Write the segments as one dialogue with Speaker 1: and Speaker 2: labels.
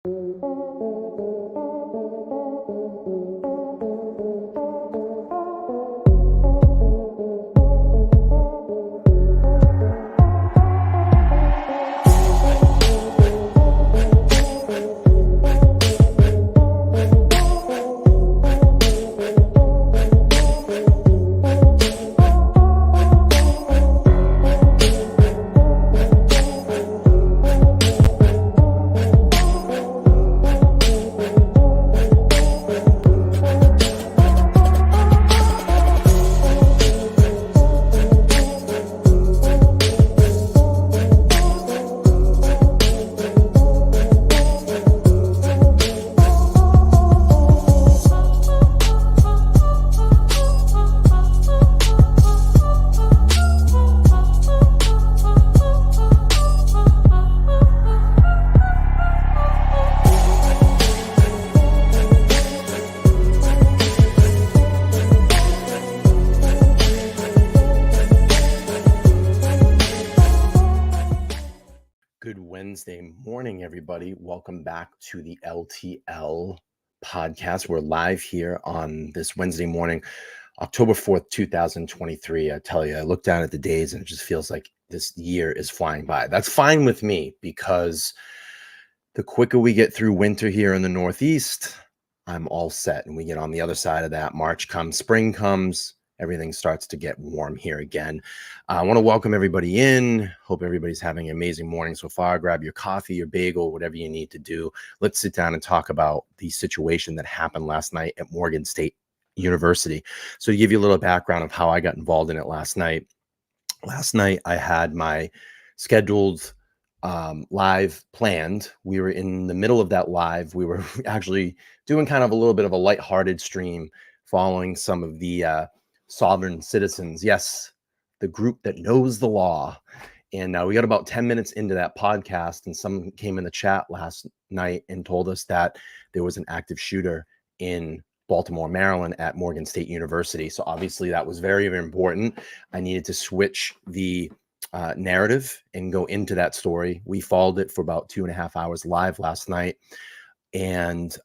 Speaker 1: Good Wednesday morning, everybody. Welcome back to the LTL podcast. We're live here on this Wednesday morning, October 4th, 2023. I tell you, I look down at the days and it just feels like this year is flying by. That's fine with me because the quicker we get through winter here in the Northeast, I'm all set. And we get on the other side of that. March comes, spring comes, everything starts to get warm here again. I want to welcome everybody in. Hope everybody's having an amazing morning so far. Grab your coffee, your bagel, whatever you need to do. Let's sit down and talk about the situation that happened last night at Morgan State University. So to give you a little background of how I got involved in it last night I had my scheduled live planned. We were in the middle of that live. We were actually doing kind of a little bit of a lighthearted stream following some of the sovereign citizens. Yes, the group that knows the law. And we got about 10 minutes into that podcast, and someone came in the chat last night and told us that there was an active shooter in Baltimore, Maryland at Morgan State University. So obviously that was very, very important. I needed to switch the narrative and go into that story. We followed it for about 2.5 hours live last night and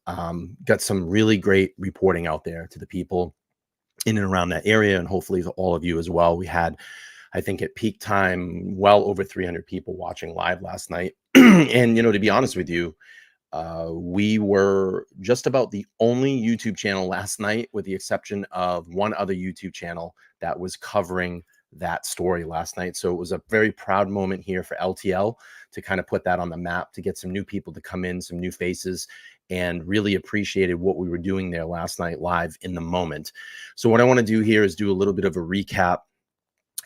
Speaker 1: got some really great reporting out there to the people in and around that area, and hopefully to all of you as well. We had, I think at peak time, well over 300 people watching live last night. And, to be honest with you, we were just about the only YouTube channel last night, with the exception of one other YouTube channel that was covering that story last night. So it was a very proud moment here for LTL to kind of put that on the map, to get some new people to come in, some new faces, and really appreciated what we were doing there last night live in the moment. So what I want to do here is do a little bit of a recap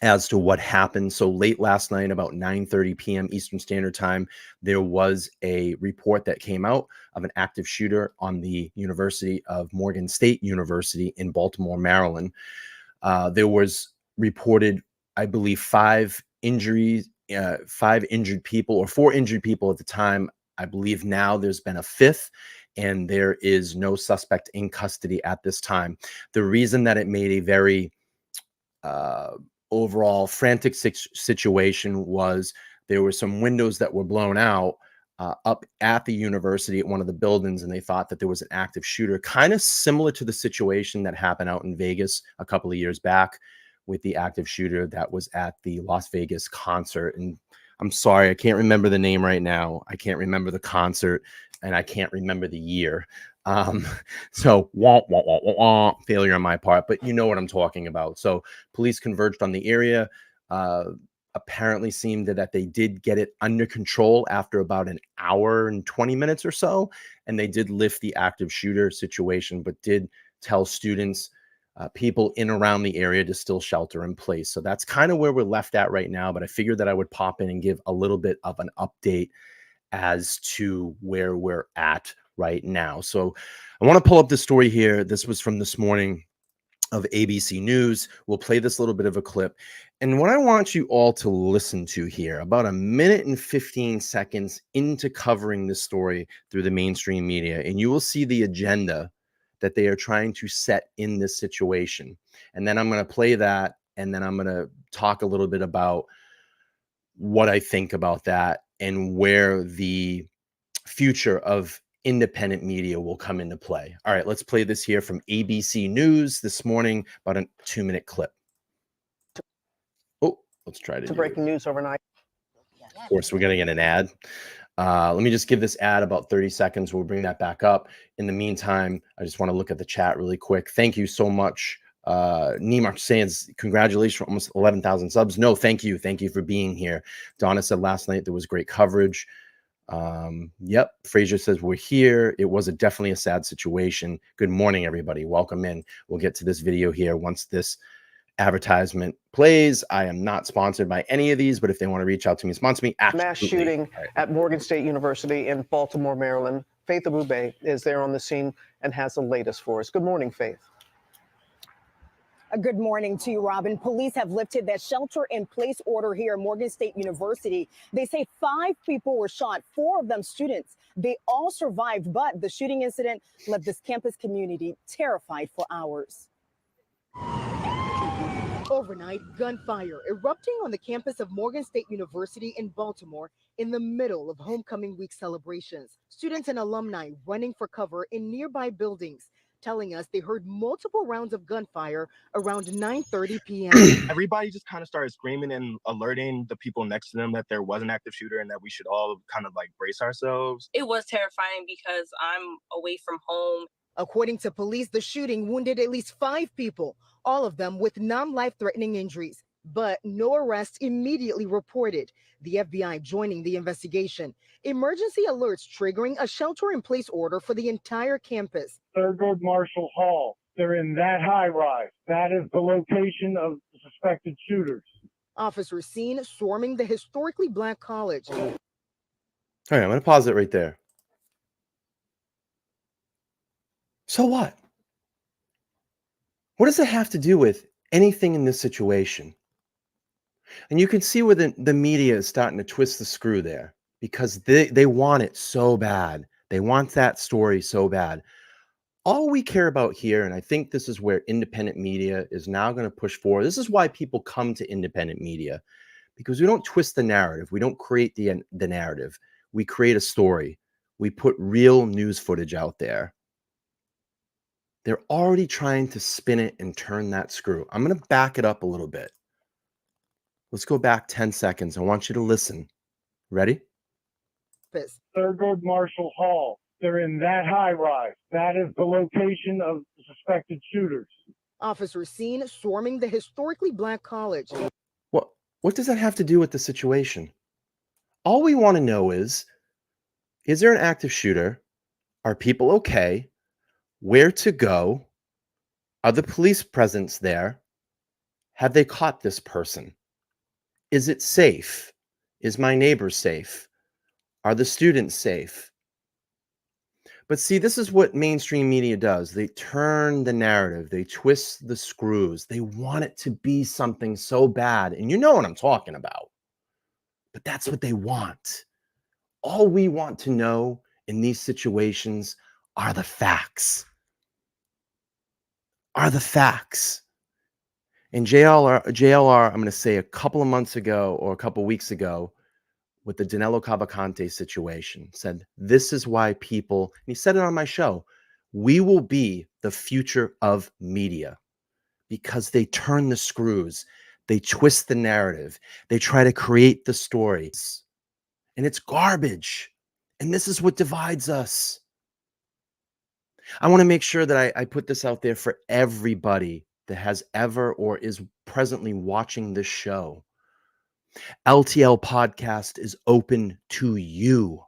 Speaker 1: as to what happened. So late last night, about 9:30 p.m. Eastern Standard Time, there was a report that came out of an active shooter on the University of Morgan State University in Baltimore, Maryland. There was reported, I believe, 5 injured people, or 4 injured people at the time. I believe now there's been a 5th, and there is no suspect in custody at this time. The reason that it made a very overall frantic situation was there were some windows that were blown out up at the university at one of the buildings, and they thought that there was an active shooter, kind of similar to the situation that happened out in Vegas a couple of years back with the active shooter that was at the Las Vegas concert. And I'm sorry, I can't remember the name right now. I can't remember the concert, and I can't remember the year. So failure on my part, but you know what I'm talking about. So police converged on the area. Apparently seemed that they did get it under control after about an hour and 20 minutes or so. And they did lift the active shooter situation, but did tell students, people in around the area, to still shelter in place. So that's kind of where we're left at right now. But I figured that I would pop in and give a little bit of an update as to where we're at right now. So I want to pull up the story here. This was from this morning of ABC News. We'll play this little bit of a clip. And what I want you all to listen to here, about 1 minute and 15 seconds into covering this story through the mainstream media, and you will see the agenda that they are trying to set in this situation. And then I'm going to play that, and then I'm going to talk a little bit about what I think about that and where the future of independent media will come into play. All right, let's play this here from ABC News this morning, about a 2-minute clip. Oh, let's try to
Speaker 2: breaking news overnight.
Speaker 1: Of course, we're going to get an ad. Let me just give this ad about 30 seconds. We'll bring that back up. In the meantime, I just want to look at the chat really quick. Thank you so much. Nemark saying congratulations for almost 11,000 subs. No, thank you. Thank you for being here. Donna said last night there was great coverage. Yep. Frazier says we're here. It was definitely a sad situation. Good morning, everybody. Welcome in. We'll get to this video here once this advertisement plays. I am not sponsored by any of these, but if they want to reach out to me, sponsor me. Absolutely.
Speaker 2: Mass shooting at Morgan State University in Baltimore, Maryland. Faith Abube is there on the scene and has the latest for us. Good morning, Faith.
Speaker 3: Good morning to you, Robin. Police have lifted that shelter-in-place order here at Morgan State University. They say 5 people were shot, 4 of them students. They all survived, but the shooting incident left this campus community terrified for hours.
Speaker 4: Overnight, gunfire erupting on the campus of Morgan State University in Baltimore in the middle of homecoming week celebrations. Students and alumni running for cover in nearby buildings, telling us they heard multiple rounds of gunfire around 9:30 p.m.
Speaker 5: Everybody just kind of started screaming and alerting the people next to them that there was an active shooter and that we should all kind of like brace ourselves.
Speaker 6: It was terrifying because I'm away from home.
Speaker 4: According to police, the shooting wounded at least 5 people, all of them with non-life-threatening injuries, but no arrests immediately reported. The FBI joining the investigation. Emergency alerts triggering a shelter-in-place order for the entire campus.
Speaker 7: Thurgood Marshall Hall. They're in that high rise. That is the location of the suspected shooters.
Speaker 4: Officers seen swarming the historically black college.
Speaker 1: All right, I'm going to pause it right there. So what? What does it have to do with anything in this situation? And you can see where the media is starting to twist the screw there because they want it so bad. They want that story so bad. All we care about here, and I think this is where independent media is now going to push forward. This is why people come to independent media, because we don't twist the narrative. We don't create the narrative. We create a story. We put real news footage out there. They're already trying to spin it and turn that screw. I'm going to back it up a little bit. Let's go back 10 seconds. I want you to listen. Ready?
Speaker 7: Thurgood Marshall Hall. They're in that high rise. That is the location of the suspected shooters.
Speaker 4: Officers seen swarming the historically black college.
Speaker 1: What does that have to do with the situation? All we want to know is there an active shooter? Are people okay? Where to go? Are the police presence there? Have they caught this person? Is it safe? Is my neighbor safe? Are the students safe? But see, this is what mainstream media does. They turn the narrative. They twist the screws. They want it to be something so bad. And you know what I'm talking about. But that's what they want. All we want to know in these situations are the facts. Are the facts. And JLR, I'm going to say a couple of months ago or a couple of weeks ago with the Danilo Cavalcante situation said, this is why people, and he said it on my show, we will be the future of media because they turn the screws. They twist the narrative. They try to create the stories. And it's garbage. And this is what divides us. I want to make sure that I put this out there for everybody that has ever or is presently watching this show. LTL podcast is open to you.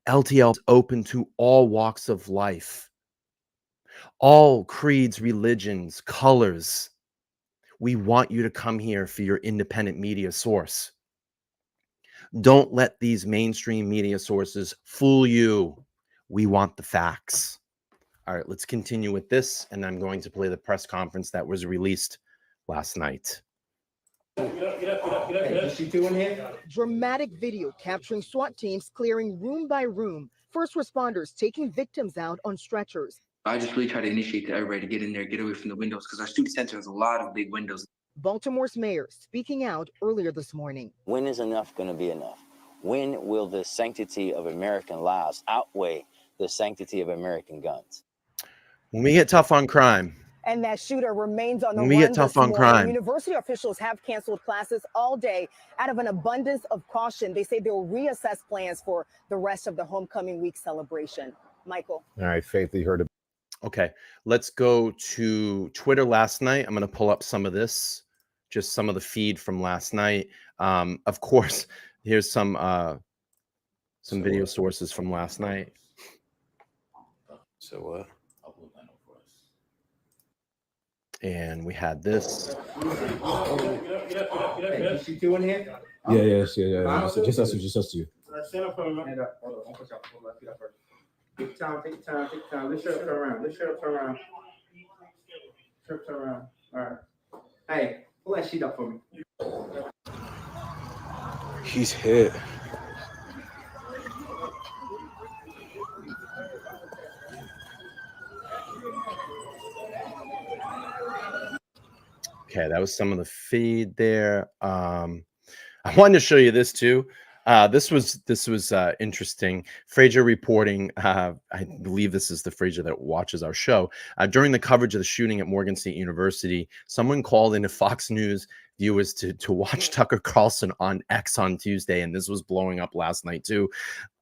Speaker 1: LTL is open to all walks of life, all creeds, religions, colors. We want you to come here for your independent media source. Don't let these mainstream media sources fool you. We want the facts. All right, let's continue with this, and I'm going to play the press conference that was released last night.
Speaker 4: Dramatic video capturing SWAT teams clearing room by room. First responders taking victims out on stretchers.
Speaker 8: I just really try to initiate everybody to get in there, get away from the windows, because our student center has a lot of big windows.
Speaker 4: Baltimore's mayor speaking out earlier this morning.
Speaker 9: When is enough going to be enough? When will the sanctity of American lives outweigh the sanctity of American guns?
Speaker 1: When we get tough on crime.
Speaker 3: And that shooter remains on the
Speaker 1: When we get
Speaker 3: run
Speaker 1: tough
Speaker 3: this
Speaker 1: on
Speaker 3: morning.
Speaker 1: crime.
Speaker 3: University officials have canceled classes all day out of an abundance of caution. They say they'll reassess plans for the rest of the homecoming week celebration. Michael.
Speaker 10: All right, Faith, you heard it.
Speaker 1: Okay, let's go to Twitter last night. I'm going to pull up some of this, just some of the feed from last night. Of course, here's some video sources from last night.
Speaker 10: So what?
Speaker 1: And we had this.
Speaker 11: Hey, you two in here?
Speaker 10: Yeah. Just us two.
Speaker 11: Stand up for a minute. Stand up. Hold on. Don't push up. Hold on. Take your time. Take your time. Let's turn around. Turn around. All right. Hey, pull that sheet up for me.
Speaker 10: He's hit.
Speaker 1: Okay, that was some of the feed there. I wanted to show you this too. This was interesting. Frazier reporting. I believe this is the Frazier that watches our show. During the coverage of the shooting at Morgan State University, someone called into Fox News viewers to watch Tucker Carlson on X on Tuesday, and this was blowing up last night too.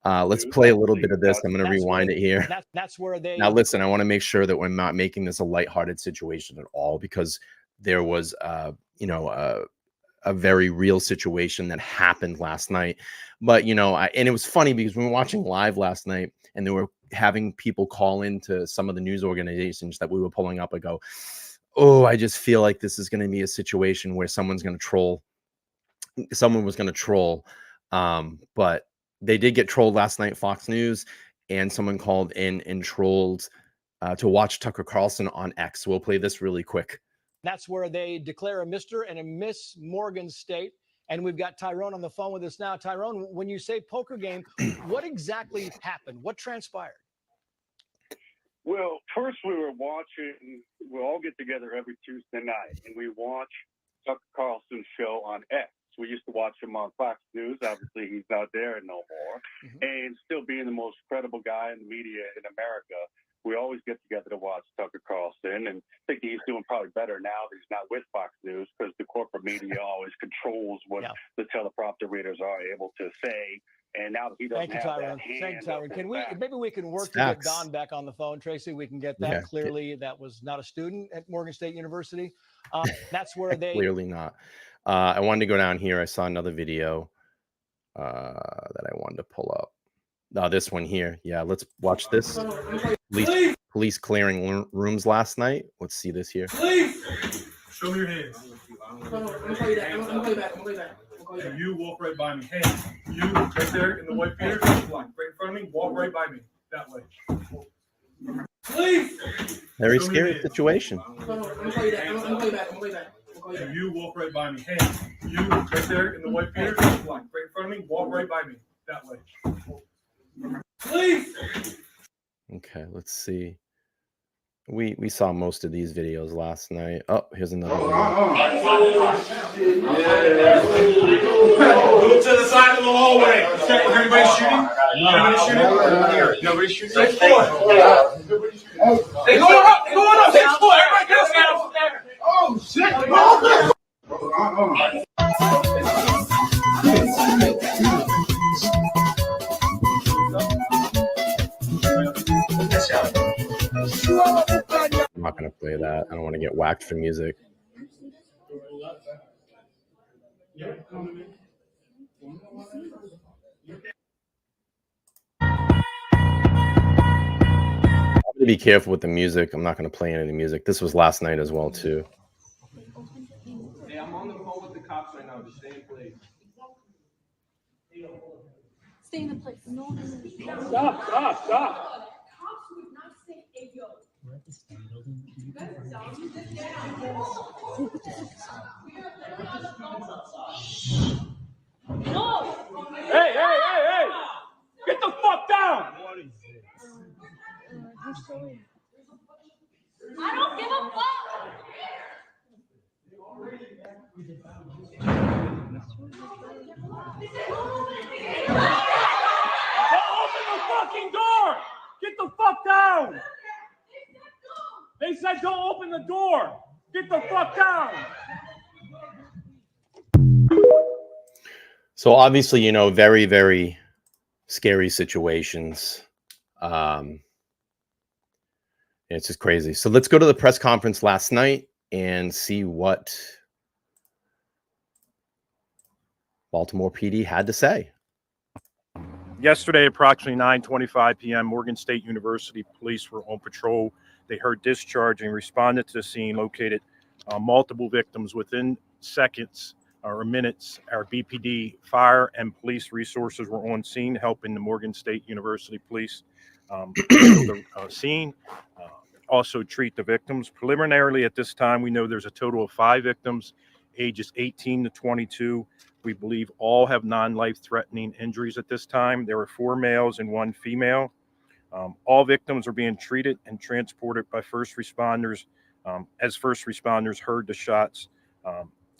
Speaker 1: Let's play a little bit of this. I'm going to rewind it here.
Speaker 12: That's where they.
Speaker 1: Now listen, I want to make sure that we're not making this a lighthearted situation at all, because there was, a very real situation that happened last night. But, and it was funny because we were watching live last night and they were having people call into some of the news organizations that we were pulling up and go, oh, I just feel like this is going to be a situation where someone was going to troll. But they did get trolled last night, Fox News, and someone called in and trolled to watch Tucker Carlson on X. We'll play this really quick.
Speaker 12: That's where they declare a Mr. and a Miss Morgan State. And we've got Tyrone on the phone with us now. Tyrone, when you say poker game, what exactly happened? What transpired?
Speaker 13: Well, first we all get together every Tuesday night, and we watch Tucker Carlson's show on X. We used to watch him on Fox News. Obviously, he's not there no more. And still being the most credible guy in the media in America, we always get together to watch Tucker Carlson, and I think he's doing probably better now that he's not with Fox News, because the corporate media always controls what the teleprompter readers are able to say. And now that he doesn't have that hand.
Speaker 12: Thank you, Tyrone. Maybe we can work to get Don back on the phone. Tracy, we can get that.
Speaker 1: Yeah.
Speaker 12: Clearly, that was not a student at Morgan State University. That's where they.
Speaker 1: Clearly not. I wanted to go down here. I saw another video that I wanted to pull up. This one here. Yeah, let's watch this. Police clearing rooms last night. Let's see this here.
Speaker 14: Show me your hands. I'm gonna call you back. And you walk right by me. Hands. You right there in the white beater, right in front of me. Walk right by me. That way.
Speaker 1: Very scary situation.
Speaker 14: I'm gonna call you back. And you walk right by me. Hands. You right there in the white beater, right in front of me. Walk right by me. That way.
Speaker 1: Okay, let's see. We saw most of these videos last night. Oh, here's another video.
Speaker 15: Move to the side of the hallway. Everybody shooting? Nobody shooting? Sixth floor. They're going up. Sixth floor. Everybody get us there. Oh, shit.
Speaker 1: I'm not going to play that. I don't want to get whacked for music. I'm going to be careful with the music. I'm not going to play any of the music. This was last night as well, too.
Speaker 11: Hey, I'm on the phone with the cops right now. Just stay in place.
Speaker 16: Stay in the place. No.
Speaker 11: Stop. Hey! Get the fuck down!
Speaker 16: I don't give a fuck.
Speaker 15: open the fucking door! Get the fuck down! They said don't open the door! Get the fuck down!
Speaker 1: So obviously, you know, very, very scary situations. It's just crazy. So let's go to the press conference last night and see what Baltimore PD had to say.
Speaker 17: Yesterday, approximately 9:25 p.m., Morgan State University police were on patrol. They heard discharge and responded to the scene, located multiple victims within seconds or minutes. Our BPD, fire, and police resources were on scene, helping the Morgan State University police handle the scene, also treat the victims. Preliminarily, at this time, we know there's a total of 5 victims, ages 18 to 22. We believe all have non-life-threatening injuries at this time. There were 4 males and 1 female. All victims are being treated and transported by first responders as first responders heard the shots,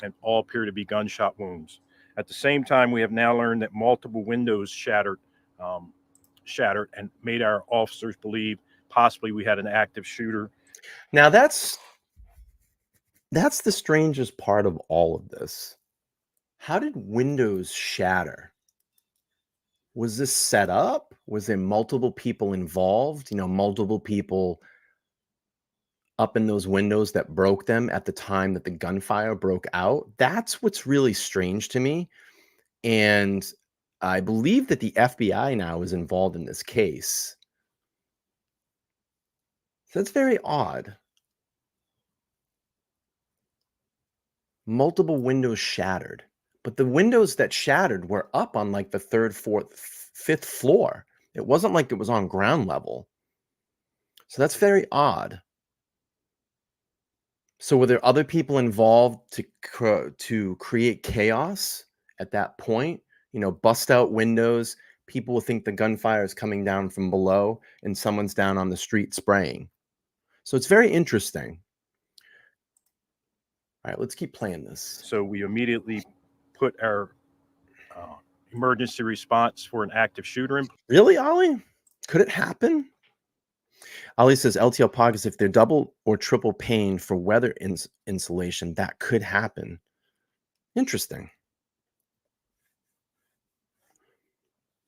Speaker 17: and all appear to be gunshot wounds. At the same time, we have now learned that multiple windows shattered and made our officers believe possibly we had an active shooter.
Speaker 1: Now that's the strangest part of all of this. How did windows shatter? Was this set up? Was there multiple people involved? You know, multiple people up in those windows that broke them at the time that the gunfire broke out? That's what's really strange to me. And I believe that the FBI now is involved in this case. So that's very odd. Multiple windows shattered. But the windows that shattered were up on like the 3rd, 4th, 5th floor. It wasn't like it was on ground level. So that's very odd. So were there other people involved to create chaos at that point? You know, bust out windows. People will think the gunfire is coming down from below and someone's down on the street spraying. So it's very interesting. All right, let's keep playing this.
Speaker 17: So we immediately put our emergency response for an active shooter in.
Speaker 1: Really, Ollie? Could it happen? Ollie says, LTL podcast, if they're double or triple paying for weather insulation, that could happen. Interesting.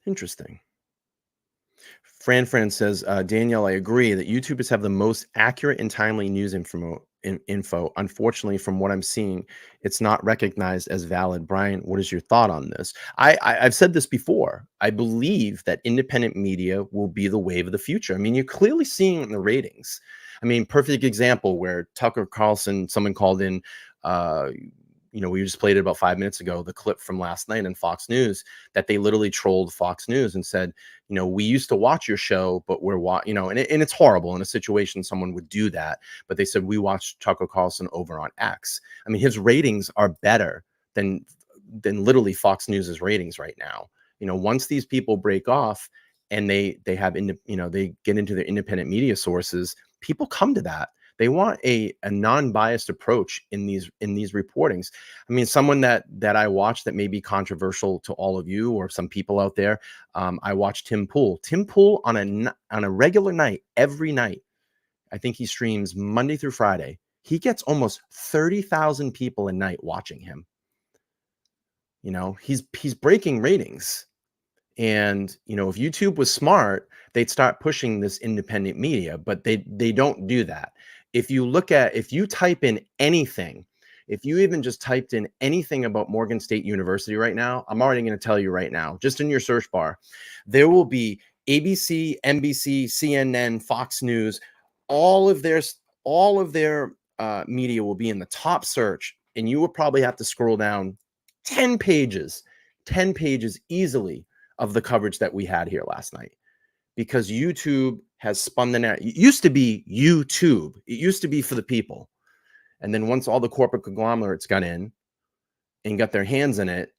Speaker 1: Interesting. Fran says, Danielle, I agree that YouTubers have the most accurate and timely news info. Unfortunately, from what I'm seeing, it's not recognized as valid. Brian, what is your thought on this? I've said this before. I believe that independent media will be the wave of the future. I mean, you're clearly seeing it in the ratings. I mean, perfect example where Tucker Carlson, someone called in, you know, we just played it about 5 minutes ago, the clip from last night on Fox News, that they literally trolled Fox News and said, you know, we used to watch your show, but we're you know, and it's horrible in a situation someone would do that. But they said, we watched Tucker Carlson over on X. I mean, his ratings are better than literally Fox News's ratings right now. You know, once these people break off and they have, you know, they get into their independent media sources, people come to that. They want a non-biased approach in these reportings. I mean, someone that I watch that may be controversial to all of you or some people out there. I watch Tim Pool. Tim Pool on a regular night, every night. I think he streams Monday through Friday. He gets almost 30,000 people a night watching him. You know, he's breaking ratings. And, you know, if YouTube was smart, they'd start pushing this independent media, but they don't do that. If you type in anything, if you even just typed in anything about Morgan State University right now, I'm already going to tell you right now, just in your search bar, there will be ABC, NBC, CNN, Fox News, all of their media will be in the top search, and you will probably have to scroll down 10 pages easily of the coverage that we had here last night, because YouTube has spun the net. It used to be YouTube. It used to be for the people. And then once all the corporate conglomerates got in and got their hands in it,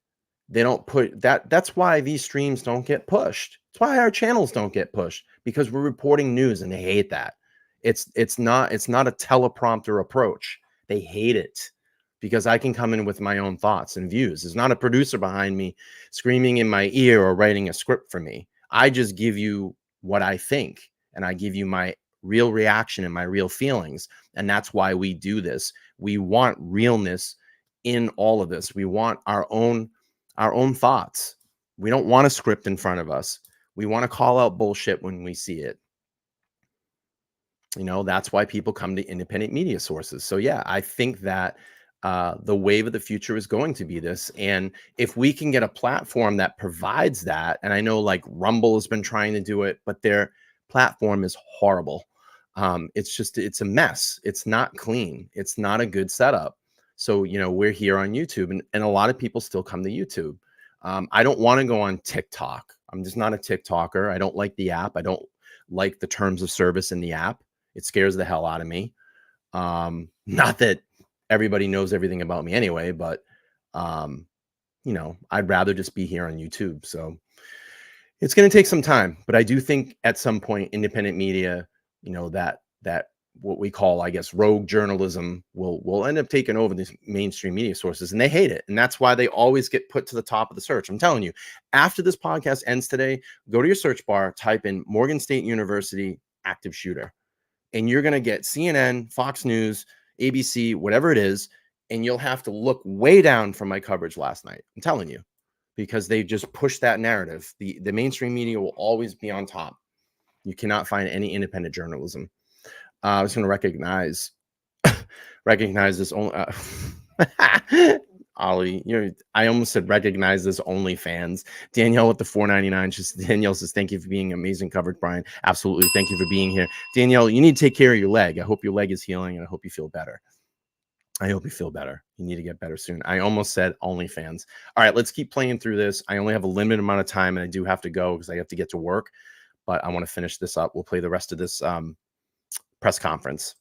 Speaker 1: they don't put that. That's why these streams don't get pushed. That's why our channels don't get pushed, because we're reporting news and they hate that. It's not a teleprompter approach. They hate it. because I can come in with my own thoughts and views. There's not a producer behind me screaming in my ear or writing a script for me. I just give you what I think, and I give you my real reaction and my real feelings. And that's why we do this. We want realness in all of this. We want our own thoughts. We don't want a script in front of us. We want to call out bullshit when we see it. You know, that's why people come to independent media sources. So yeah, I think that the wave of the future is going to be this. And if we can get a platform that provides that, and I know like Rumble has been trying to do it, but their platform is horrible. It's a mess. It's not clean. It's not a good setup. So, you know, we're here on YouTube, and a lot of people still come to YouTube. I don't want to go on TikTok. I'm just not a TikToker. I don't like the app. I don't like the terms of service in the app. It scares the hell out of me. Not that everybody knows everything about me anyway, but, you know, I'd rather just be here on YouTube. So it's going to take some time, but I do think at some point, independent media, you know, that what we call, I guess, rogue journalism will end up taking over these mainstream media sources, and they hate it. And that's why they always get put to the top of the search. I'm telling you, after this podcast ends today, go to your search bar, type in Morgan State University active shooter, and you're going to get CNN, Fox News, ABC, whatever it is. And you'll have to look way down from my coverage last night. I'm telling you, because they just push that narrative. The mainstream media will always be on top. You cannot find any independent journalism. I was going to recognize this only. Ollie, I almost said recognize this OnlyFans. Danielle with the $4.99. Danielle says, thank you for being amazing coverage, Brian. Absolutely. Thank you for being here. Danielle, you need to take care of your leg. I hope your leg is healing, and I hope you feel better. I hope you feel better. You need to get better soon. I almost said OnlyFans. All right, let's keep playing through this. I only have a limited amount of time, and I do have to go because I have to get to work, but I want to finish this up. We'll play the rest of this press conference.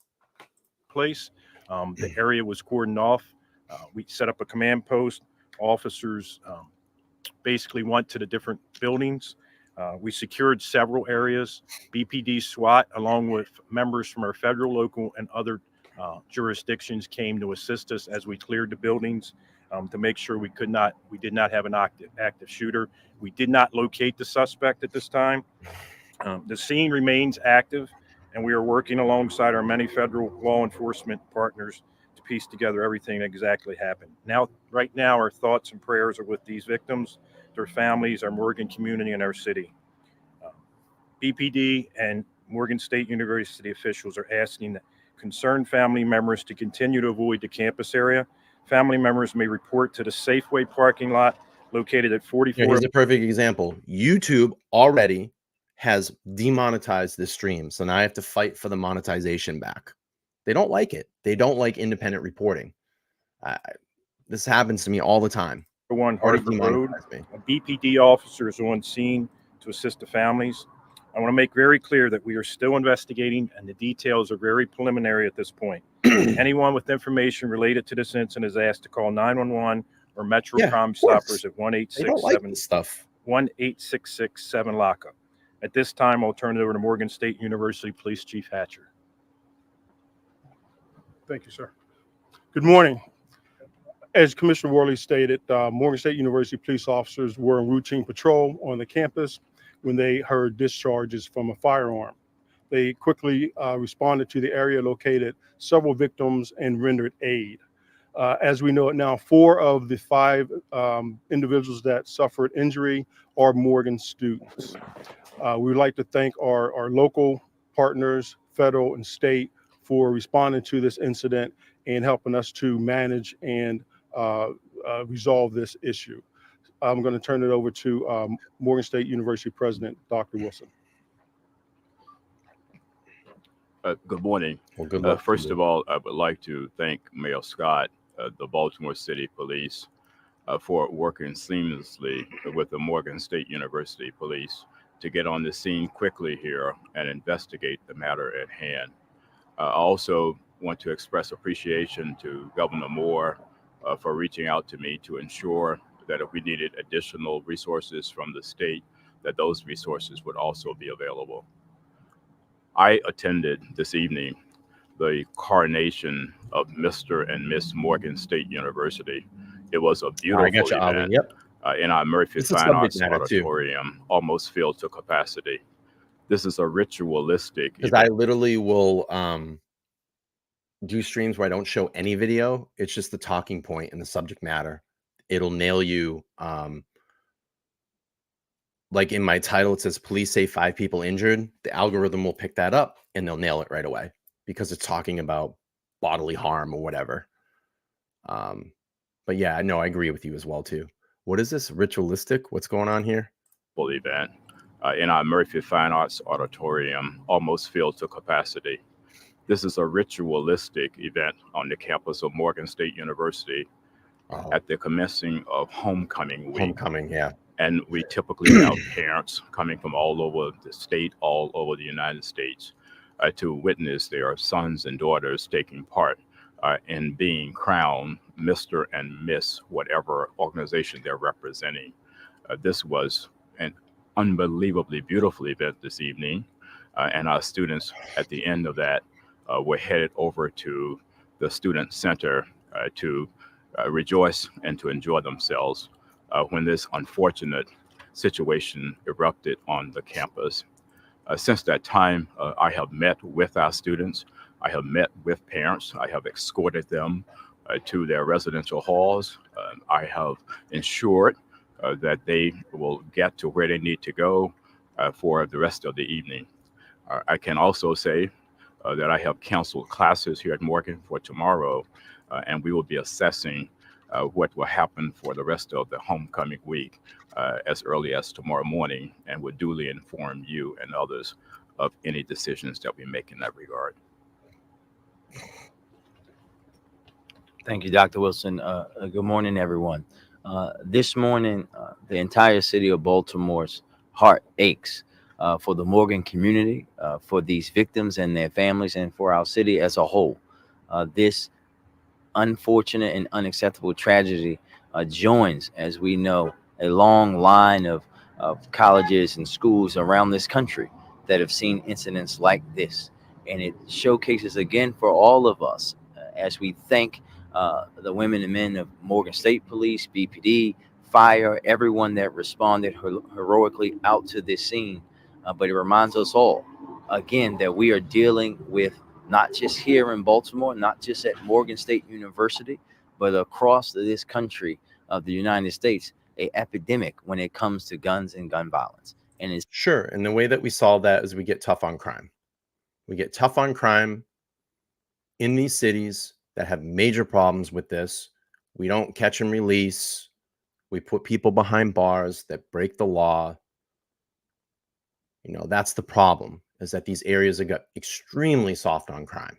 Speaker 17: Place. The area was cordoned off. We set up a command post. Officers basically went to the different buildings. We secured several areas. BPD SWAT, along with members from our federal, local, and other jurisdictions, came to assist us as we cleared the buildings to make sure we did not have an active shooter. We did not locate the suspect at this time. The scene remains active, and we are working alongside our many federal law enforcement partners to piece together everything that exactly happened. Right now, our thoughts and prayers are with these victims, their families, our Morgan community, and our city. BPD and Morgan State University officials are asking that concerned family members to continue to avoid the campus area. Family members may report to the Safeway parking lot located at 44.
Speaker 1: Here's a perfect example. YouTube already has demonetized this stream, so now I have to fight for the monetization back. They don't like it. They don't like independent reporting. This happens to me all the time.
Speaker 17: Hartford Road. A BPD officer is on scene to assist the families. I want to make very clear that we are still investigating, and the details are very preliminary at this point. Anyone with information related to this incident is asked to call 911 or Metro Crime Stoppers at 1-866-7-lockup. At this time, I'll turn it over to Morgan State University Police Chief Hatcher.
Speaker 14: Thank you, sir. Good morning. As Commissioner Worley stated, Morgan State University police officers were on routine patrol on the campus when they heard discharges from a firearm. They quickly responded to the area, located several victims, and rendered aid. As we know it now, 4 of the 5 individuals that suffered injury are Morgan students. We would like to thank our local partners, federal and state, for responding to this incident and helping us to manage and resolve this issue. I'm going to turn it over to Morgan State University President, Dr. Wilson.
Speaker 18: Good morning.
Speaker 1: Well, good luck.
Speaker 18: First of all, I would like to thank Mayor Scott, the Baltimore City Police, for working seamlessly with the Morgan State University Police to get on the scene quickly here and investigate the matter at hand. I also want to express appreciation to Governor Moore for reaching out to me to ensure that if we needed additional resources from the state, that those resources would also be available. I attended this evening the coronation of Mr. and Miss Morgan State University. It was a
Speaker 1: I
Speaker 18: beautiful
Speaker 1: got you, Ali.
Speaker 18: event
Speaker 1: Yep.
Speaker 18: in our Murphy
Speaker 1: It's a
Speaker 18: Fine
Speaker 1: subject
Speaker 18: Arts
Speaker 1: matter too,
Speaker 18: Auditorium, almost filled to capacity. This is a ritualistic
Speaker 1: because
Speaker 18: event.
Speaker 1: I literally will do streams where I don't show any video. It's just the talking point and the subject matter. It'll nail you. Like in my title, it says police say 5 people injured. The algorithm will pick that up and they'll nail it right away because it's talking about bodily harm or whatever. But yeah, no, I agree with you as well too. What is this ritualistic? What's going on here?
Speaker 18: Event in our Murphy Fine Arts Auditorium, almost filled to capacity. This is a ritualistic event on the campus of Morgan State University at the commencing of homecoming week.
Speaker 1: Homecoming, yeah.
Speaker 18: And we typically have parents coming from all over the state, all over the United States, to witness their sons and daughters taking part in being crowned Mr. and Miss whatever organization they're representing. This was an unbelievably beautiful event this evening, and our students at the end of that were headed over to the Student Center to rejoice and to enjoy themselves when this unfortunate situation erupted on the campus. Since that time, I have met with our students. I have met with parents. I have escorted them to their residential halls. I have ensured that they will get to where they need to go for the rest of the evening. I can also say that I have canceled classes here at Morgan for tomorrow, and we will be assessing what will happen for the rest of the homecoming week as early as tomorrow morning, and will duly inform you and others of any decisions that we make in that regard.
Speaker 9: Thank you, Dr. Wilson. Good morning, everyone. This morning, the entire city of Baltimore's heart aches for the Morgan community, for these victims and their families, and for our city as a whole. This unfortunate and unacceptable tragedy joins, as we know, a long line of colleges and schools around this country that have seen incidents like this. And it showcases again for all of us as we thank the women and men of Morgan State Police, BPD, fire, everyone that responded heroically out to this scene. But it reminds us all, again, that we are dealing with not just here in Baltimore, not just at Morgan State University, but across this country of the United States, an epidemic when it comes to guns and gun violence. And it's
Speaker 1: Sure. And the way that we solve that is we get tough on crime. We get tough on crime in these cities that have major problems with this. We don't catch and release. We put people behind bars that break the law. You know, that's the problem, is that these areas have got extremely soft on crime.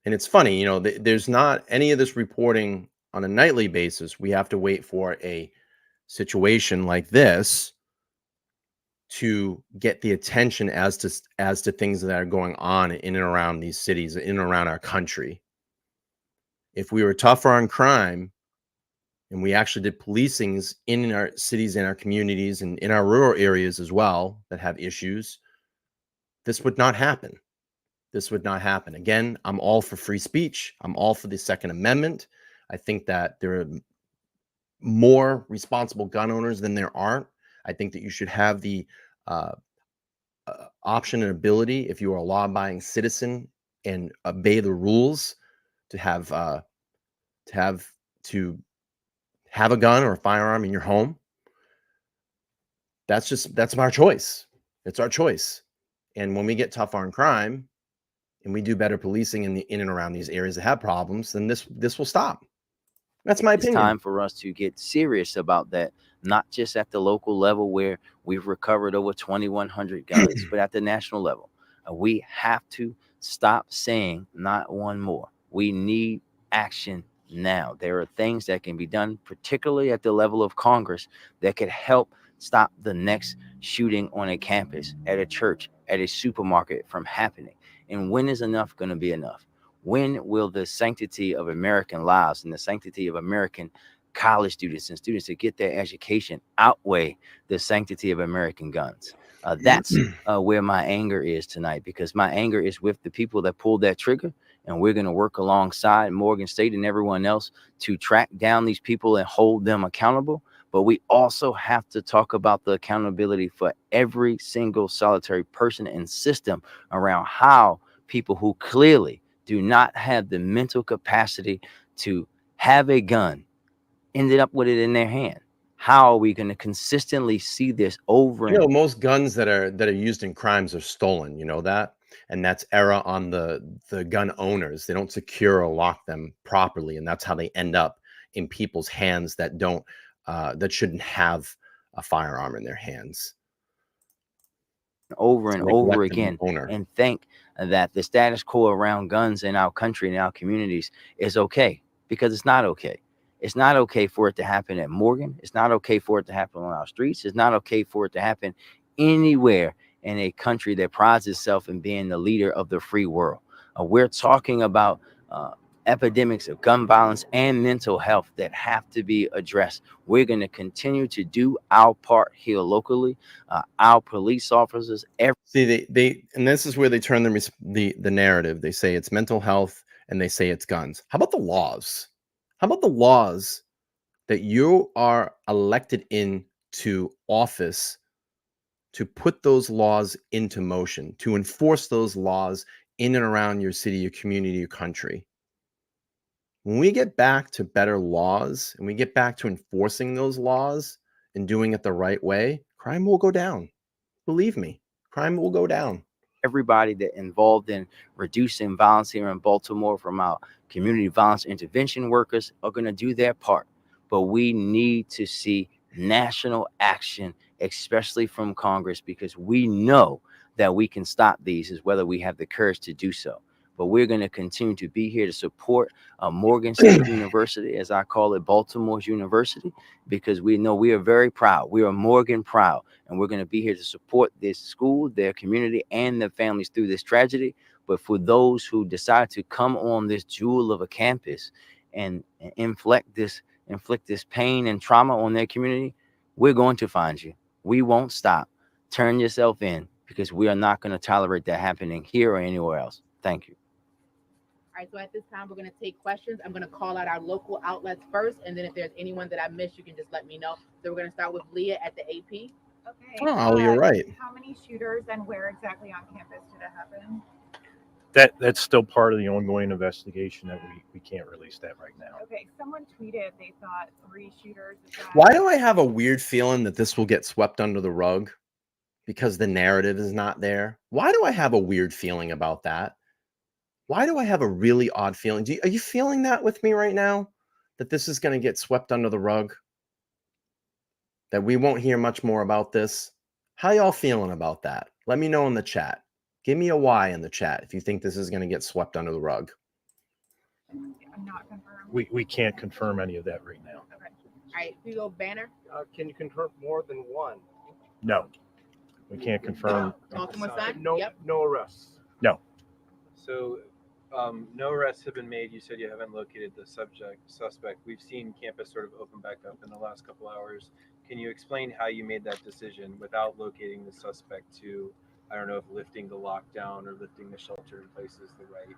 Speaker 1: And it's funny, you know, there's not any of this reporting on a nightly basis. We have to wait for a situation like this to get the attention as to things that are going on in and around these cities, in and around our country. If we were tougher on crime and we actually did policings in our cities, in our communities, and in our rural areas as well that have issues, this would not happen. This would not happen. Again, I'm all for free speech. I'm all for the Second Amendment. I think that there are more responsible gun owners than there aren't. I think that you should have the option and ability, if you are a law-abiding citizen and obey the rules, to have a gun or a firearm in your home. That's our choice. It's our choice. And when we get tough on crime and we do better policing in and around these areas that have problems, then this will stop. That's my opinion.
Speaker 9: It's time for us to get serious about that, not just at the local level where we've recovered over 2,100 guns, but at the national level. We have to stop saying not one more. We need action now. There are things that can be done, particularly at the level of Congress, that could help stop the next shooting on a campus, at a church, at a supermarket from happening. And when is enough going to be enough? When will the sanctity of American lives and the sanctity of American college students and students to get their education outweigh the sanctity of American guns? That's where my anger is tonight, because my anger is with the people that pulled that trigger, and we're going to work alongside Morgan State and everyone else to track down these people and hold them accountable. But we also have to talk about the accountability for every single solitary person and system around how people who clearly do not have the mental capacity to have a gun ended up with it in their hand. How are we going to consistently see this over
Speaker 1: You know,
Speaker 9: and
Speaker 1: most guns that are used in crimes are stolen. You know that, and that's error on the gun owners. They don't secure or lock them properly, and that's how they end up in people's hands that don't that shouldn't have a firearm in their hands.
Speaker 9: over
Speaker 1: It's
Speaker 9: and
Speaker 1: a
Speaker 9: over
Speaker 1: neglect of the
Speaker 9: again,
Speaker 1: owner.
Speaker 9: and think that the status quo around guns in our country and our communities is okay, because it's not okay. It's not okay for it to happen at Morgan. It's not okay for it to happen on our streets. It's not okay for it to happen anywhere in a country that prides itself in being the leader of the free world. We're talking about epidemics of gun violence and mental health that have to be addressed. We're going to continue to do our part here locally. Our police officers,
Speaker 1: See, they and this is where they turn the narrative. They say it's mental health and they say it's guns. How about the laws? How about the laws that you are elected into office to put those laws into motion, to enforce those laws in and around your city, your community, your country? When we get back to better laws and we get back to enforcing those laws and doing it the right way, crime will go down. Believe me, crime will go down.
Speaker 9: everybody that involved in reducing violence here in Baltimore, from our community violence intervention workers, are going to do their part. But we need to see national action, especially from Congress, because we know that we can stop these, is whether we have the courage to do so. But we're going to continue to be here to support Morgan State University, as I call it, Baltimore's university, because we know we are very proud. We are Morgan proud, and we're going to be here to support this school, their community, and their families through this tragedy. But for those who decide to come on this jewel of a campus and inflict this pain and trauma on their community, we're going to find you. We won't stop. Turn yourself in, because we are not going to tolerate that happening here or anywhere else. Thank you.
Speaker 19: All right, so at this time, we're going to take questions. I'm going to call out our local outlets first, and then if there's anyone that I missed, you can just let me know. So we're going to start with Leah at the AP.
Speaker 20: Okay.
Speaker 1: Oh, you're right.
Speaker 20: How many shooters and where exactly on campus did it happen?
Speaker 17: That's still part of the ongoing investigation that we can't release that right now.
Speaker 20: Okay, someone tweeted they thought 3 shooters.
Speaker 1: Why do I have a weird feeling that this will get swept under the rug because the narrative is not there? Why do I have a weird feeling about that? Why do I have a really odd feeling? Are you feeling that with me right now? That this is going to get swept under the rug? That we won't hear much more about this? How y'all feeling about that? Let me know in the chat. Give me a Y in the chat if you think this is going to get swept under the rug.
Speaker 20: I'm not confirmed.
Speaker 17: We can't confirm any of that right now.
Speaker 19: Okay. All right, Hugo Banner.
Speaker 21: Can you confirm more than one?
Speaker 17: No, we can't confirm.
Speaker 19: Baltimore Sun?
Speaker 21: No,
Speaker 19: Yep.
Speaker 21: no arrests.
Speaker 17: No.
Speaker 22: So, no arrests have been made. You said you haven't located the suspect. We've seen campus sort of open back up in the last couple hours. Can you explain how you made that decision without locating the suspect to, I don't know if lifting the lockdown or lifting the shelter in place is the right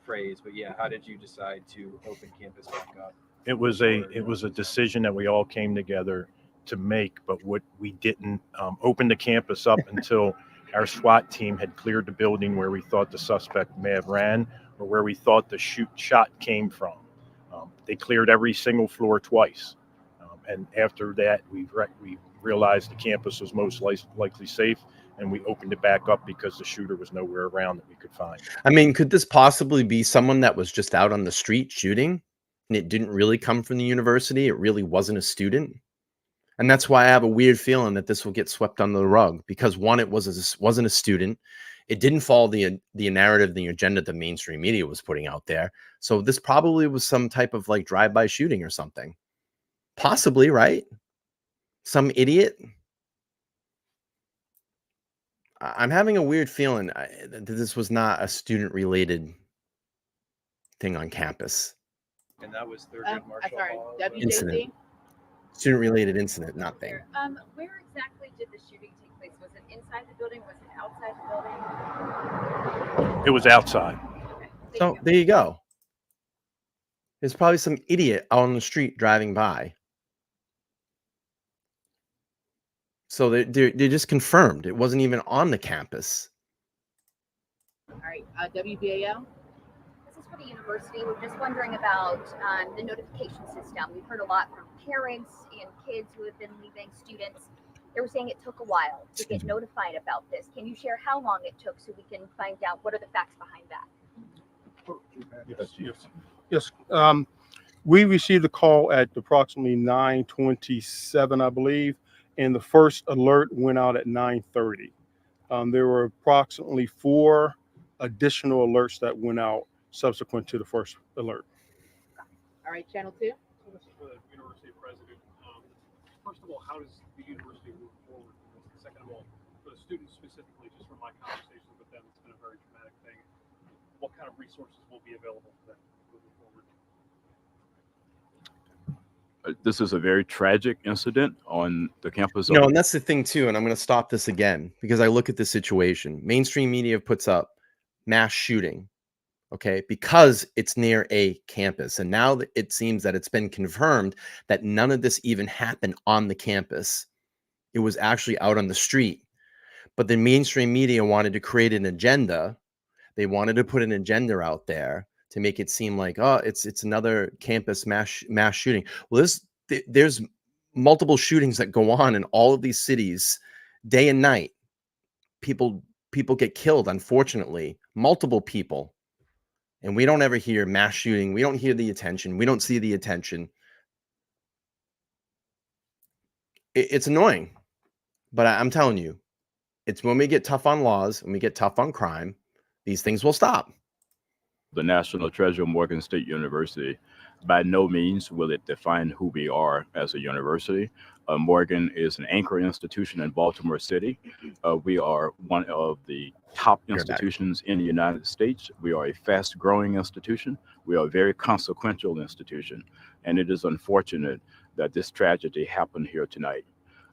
Speaker 22: phrase, but yeah, how did you decide to open campus back up?
Speaker 17: It was a decision that we all came together to make, but what we didn't open the campus up until our SWAT team had cleared the building where we thought the suspect may have ran or where we thought the shot came from. They cleared every single floor twice. And after that, we realized the campus was most likely safe, and we opened it back up because the shooter was nowhere around that we could find.
Speaker 1: I mean, could this possibly be someone that was just out on the street shooting, and it didn't really come from the university? It really wasn't a student? And that's why I have a weird feeling that this will get swept under the rug, because one, it wasn't a student. It didn't follow the narrative, the agenda the mainstream media was putting out there. So this probably was some type of like drive-by shooting or something. Possibly, right? Some idiot. I'm having a weird feeling that this was not a student-related thing on campus.
Speaker 22: And that was Thurgood Marshall
Speaker 19: Sorry,
Speaker 22: Hall.
Speaker 19: WJC.
Speaker 1: Incident. Student-related incident, nothing.
Speaker 2: Where exactly did the shooting take place? Was it inside the building? Was it outside the building?
Speaker 17: It was outside.
Speaker 1: So there you go. There's probably some idiot out on the street driving by. So they're just confirmed. It wasn't even on the campus.
Speaker 19: All right, WBAL.
Speaker 5: This is for the university. We're just wondering about the notification system. We've heard a lot from parents and kids who have been leaving, students. They were saying it took a while to get notified about this. Can you share how long it took so we can find out what are the facts behind that?
Speaker 14: Yes. We received a call at approximately 9:27, I believe, and the first alert went out at 9:30. There were approximately 4 additional alerts that went out subsequent to the first alert.
Speaker 19: All right, Channel 2.
Speaker 23: So this is the university president. First of all, how does the university move forward from this? Second of all, for the students specifically, just from my conversations with them, it's been a very traumatic thing. What kind of resources will be available for them moving forward?
Speaker 18: This is a very tragic incident on the campus.
Speaker 1: No, and that's the thing too. And I'm going to stop this again because I look at the situation. Mainstream media puts up mass shooting, okay, because it's near a campus. And now it seems that it's been confirmed that none of this even happened on the campus. It was actually out on the street. But the mainstream media wanted to create an agenda. They wanted to put an agenda out there to make it seem like, oh, it's another campus mass shooting. Well, there's multiple shootings that go on in all of these cities day and night. People get killed, unfortunately, multiple people. And we don't ever hear mass shooting. We don't hear the attention. We don't see the attention. It's annoying. But I'm telling you, it's when we get tough on laws and we get tough on crime, these things will stop.
Speaker 18: The national treasure, Morgan State University, by no means will it define who we are as a university. Morgan is an anchor institution in Baltimore City. We are one of the top institutions in the United States. We are a fast-growing institution. We are a very consequential institution. And it is unfortunate that this tragedy happened here tonight.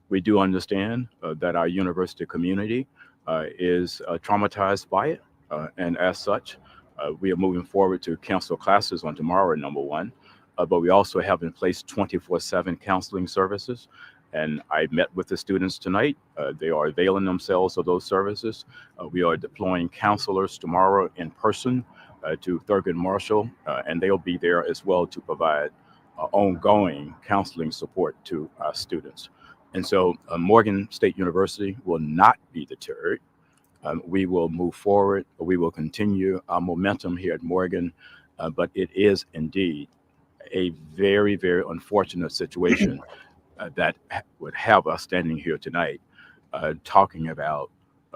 Speaker 18: We do understand that our university community is traumatized by it. And as such, we are moving forward to cancel classes on tomorrow, number one. But we also have in place 24/7 counseling services. And I met with the students tonight. They are availing themselves of those services. We are deploying counselors tomorrow in person to Thurgood Marshall, and they'll be there as well to provide ongoing counseling support to our students. And so Morgan State University will not be deterred. We will move forward. We will continue our momentum here at Morgan, but it is indeed a very, very unfortunate situation that would have us standing here tonight talking about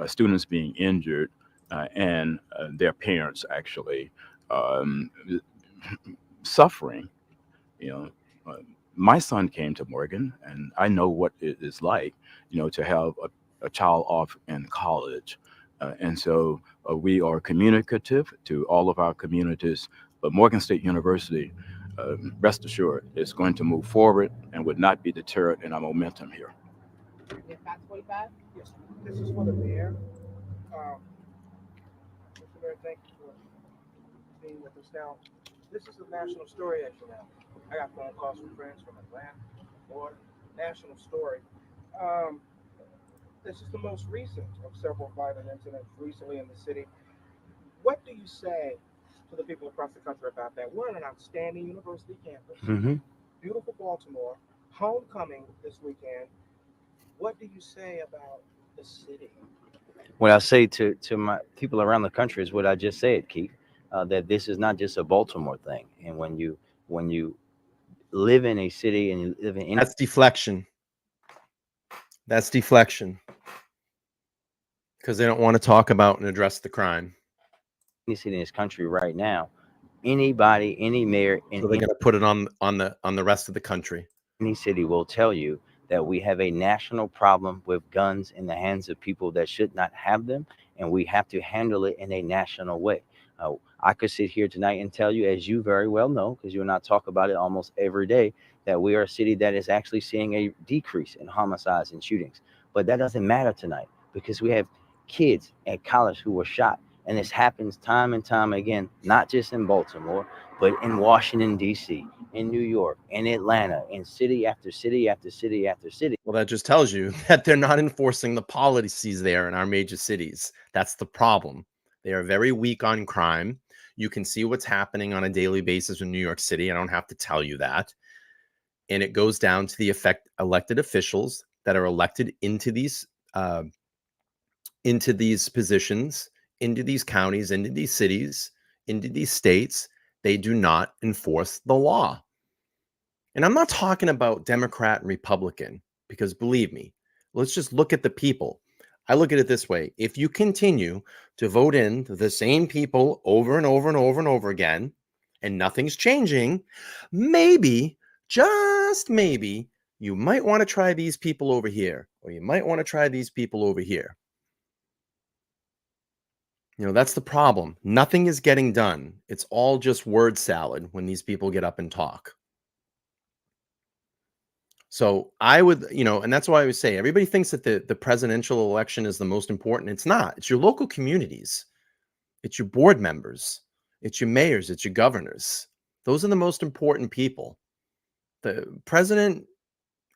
Speaker 18: students being injured and their parents actually suffering. My son came to Morgan, and I know what it is like, to have a child off in college. And so we are communicative to all of our communities, but Morgan State University, rest assured, is going to move forward and would not be deterred in our momentum here.
Speaker 19: Yes, 45.
Speaker 21: Yes, this is for the mayor. Mr. Mayor, thank you for being with us. Now, this is a national story, as you know. I got phone calls from friends from Atlanta, Florida, national story. This is the most recent of several violent incidents recently in the city. What do you say to the people across the country about that? We're on an outstanding university campus, beautiful Baltimore, homecoming this weekend. What do you say about the city?
Speaker 9: What I say to my people around the country is what I just said, Keith, that this is not just a Baltimore thing. And when you live in a city and you live in
Speaker 1: That's deflection. That's deflection. Because they don't want to talk about and address the crime.
Speaker 9: any city in this country right now, anybody, any mayor in
Speaker 1: So they're going to put it on the rest of the country.
Speaker 9: any city will tell you that we have a national problem with guns in the hands of people that should not have them, and we have to handle it in a national way. I could sit here tonight and tell you, as you very well know, because you and I talk about it almost every day, that we are a city that is actually seeing a decrease in homicides and shootings. But that doesn't matter tonight because we have kids at college who were shot. And this happens time and time again, not just in Baltimore, but in Washington, D.C., in New York, in Atlanta, in city after city after city after city.
Speaker 1: Well, that just tells you that they're not enforcing the policies there in our major cities. That's the problem. They are very weak on crime. You can see what's happening on a daily basis in New York City. I don't have to tell you that. And it goes down to the elected officials that are elected into these positions, into these counties, into these cities, into these states. They do not enforce the law. And I'm not talking about Democrat and Republican, because believe me, let's just look at the people. I look at it this way. If you continue to vote in the same people over and over and over and over again, and nothing's changing, maybe, just maybe, you might want to try these people over here, or you might want to try these people over here. You know, that's the problem. Nothing is getting done. It's all just word salad when these people get up and talk. So I would, and that's why I would say everybody thinks that the presidential election is the most important. It's not. It's your local communities. It's your board members. It's your mayors. It's your governors. Those are the most important people. The president,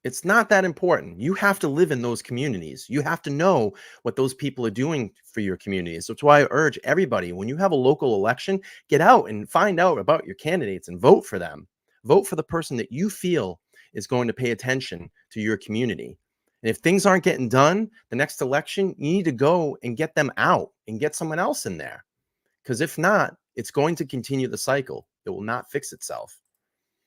Speaker 1: it's not that important. You have to live in those communities. You have to know what those people are doing for your communities. That's why I urge everybody, when you have a local election, get out and find out about your candidates and vote for them. Vote for the person that you feel is going to pay attention to your community. And if things aren't getting done, the next election, you need to go and get them out and get someone else in there. Because if not, it's going to continue the cycle. It will not fix itself.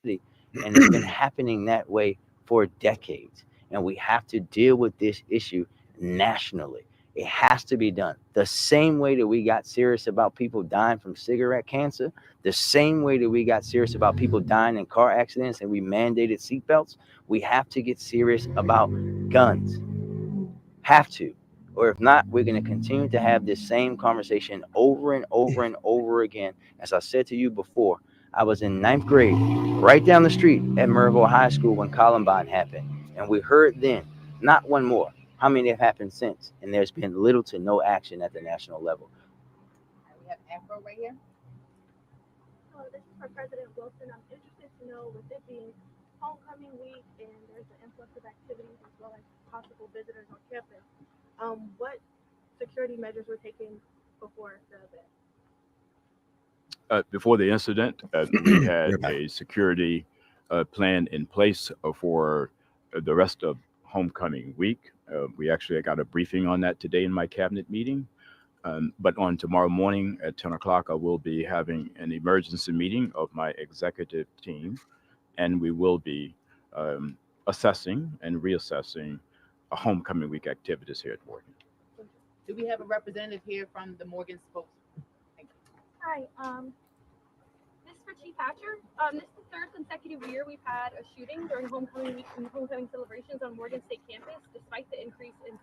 Speaker 9: And it's been happening that way for decades. And we have to deal with this issue nationally. It has to be done. The same way that we got serious about people dying from cigarette cancer, the same way that we got serious about people dying in car accidents and we mandated seatbelts, we have to get serious about guns. Have to. Or if not, we're going to continue to have this same conversation over and over and over again. As I said to you before, I was in 9th grade, right down the street at Maryville High School when Columbine happened. And we heard then, not one more. How many have happened since? And there's been little to no action at the national level.
Speaker 19: We have Afro right here.
Speaker 6: Hello, this is for President Wilson. I'm interested to know, with it being homecoming week and there's an influx of activities as well as possible visitors on campus, what security measures were taken before the event?
Speaker 18: Before the incident, we had a security plan in place for the rest of homecoming week. We actually got a briefing on that today in my cabinet meeting. But on tomorrow morning at 10 o'clock, I will be having an emergency meeting of my executive team, and we will be assessing and reassessing homecoming week activities here at Morgan.
Speaker 19: Do we have a representative here from the Morgan spokes?
Speaker 6: Hi, this is for Chief Hatcher. This is the third consecutive year we've had a shooting during homecoming week and homecoming celebrations on Morgan State campus, despite the increase in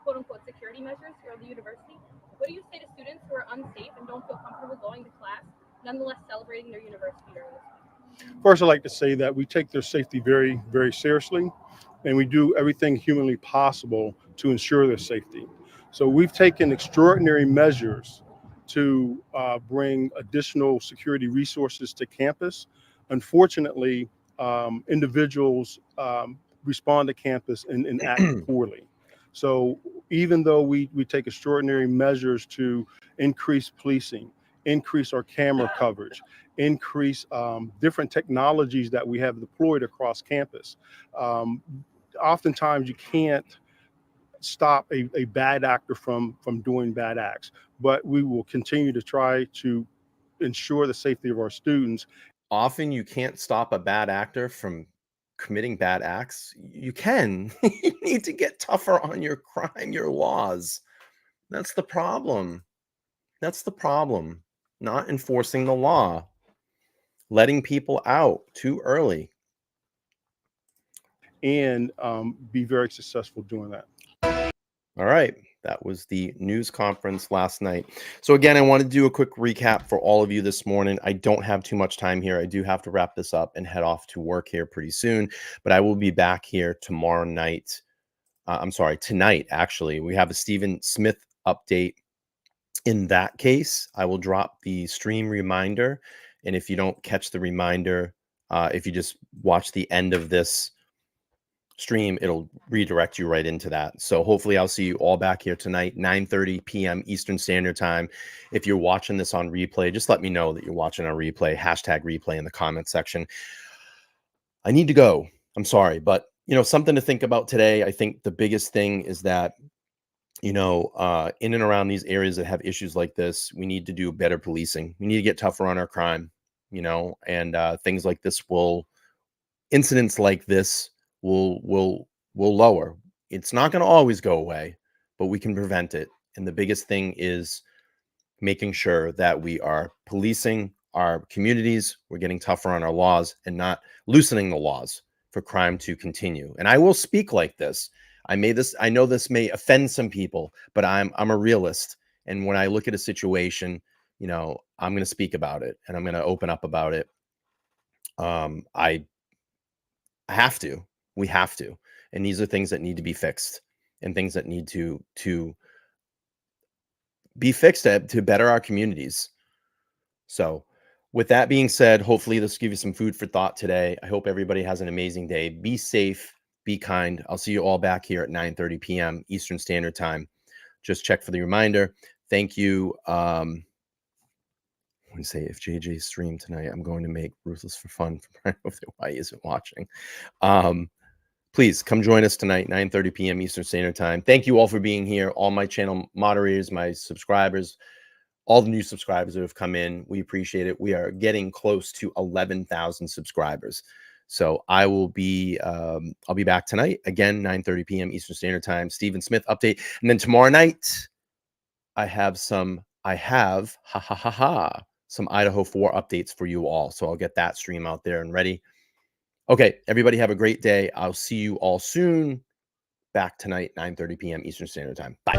Speaker 6: quote-unquote security measures here at the university. What do you say to students who are unsafe and don't feel comfortable going to class, nonetheless celebrating their university during this week?
Speaker 14: First, I'd like to say that we take their safety very, very seriously, and we do everything humanly possible to ensure their safety. So we've taken extraordinary measures to bring additional security resources to campus. Unfortunately, individuals respond to campus and act poorly. So even though we take extraordinary measures to increase policing, increase our camera coverage, increase different technologies that we have deployed across campus, oftentimes you can't stop a bad actor from doing bad acts, but we will continue to try to ensure the safety of our students.
Speaker 1: Often you can't stop a bad actor from committing bad acts. You can. You need to get tougher on your crime, your laws. That's the problem. That's the problem. Not enforcing the law, letting people out too early.
Speaker 14: And be very successful doing that.
Speaker 1: All right. That was the news conference last night. So again, I want to do a quick recap for all of you this morning. I don't have too much time here. I do have to wrap this up and head off to work here pretty soon, but I will be back here tomorrow night. Tonight, actually. We have a Stephen Smith update. In that case, I will drop the stream reminder. And if you don't catch the reminder, if you just watch the end of this stream, it'll redirect you right into that. So hopefully I'll see you all back here tonight, 9:30 p.m. Eastern Standard Time. If you're watching this on replay, just let me know that you're watching on replay, #replay in the comment section. I need to go. I'm sorry, but something to think about today. I think the biggest thing is that, in and around these areas that have issues like this, we need to do better policing. We need to get tougher on our crime, and things like this incidents like this will lower. It's not going to always go away, but we can prevent it. And the biggest thing is making sure that we are policing our communities, we're getting tougher on our laws, and not loosening the laws for crime to continue. And I will speak like this. I know this may offend some people, but I'm a realist. And when I look at a situation, I'm going to speak about it and I'm going to open up about it. I have to. We have to. And these are things that need to be fixed and things that need to be fixed to better our communities. So with that being said, hopefully this will give you some food for thought today. I hope everybody has an amazing day. Be safe, be kind. I'll see you all back here at 9:30 p.m. Eastern Standard Time. Just check for the reminder. Thank you. Let me say, if JJ stream tonight, I'm going to make Ruthless for Fun. I don't know why he isn't watching. Please come join us tonight, 9:30 p.m. Eastern Standard Time. Thank you all for being here. All my channel moderators, my subscribers, all the new subscribers that have come in. We appreciate it. We are getting close to 11,000 subscribers. So I'll be back tonight again, 9:30 p.m. Eastern Standard Time. Stephen Smith update. And then tomorrow night, I have some Idaho 4 updates for you all. So I'll get that stream out there and ready. Okay, everybody have a great day. I'll see you all soon. Back tonight, 9:30 p.m. Eastern Standard Time. Bye.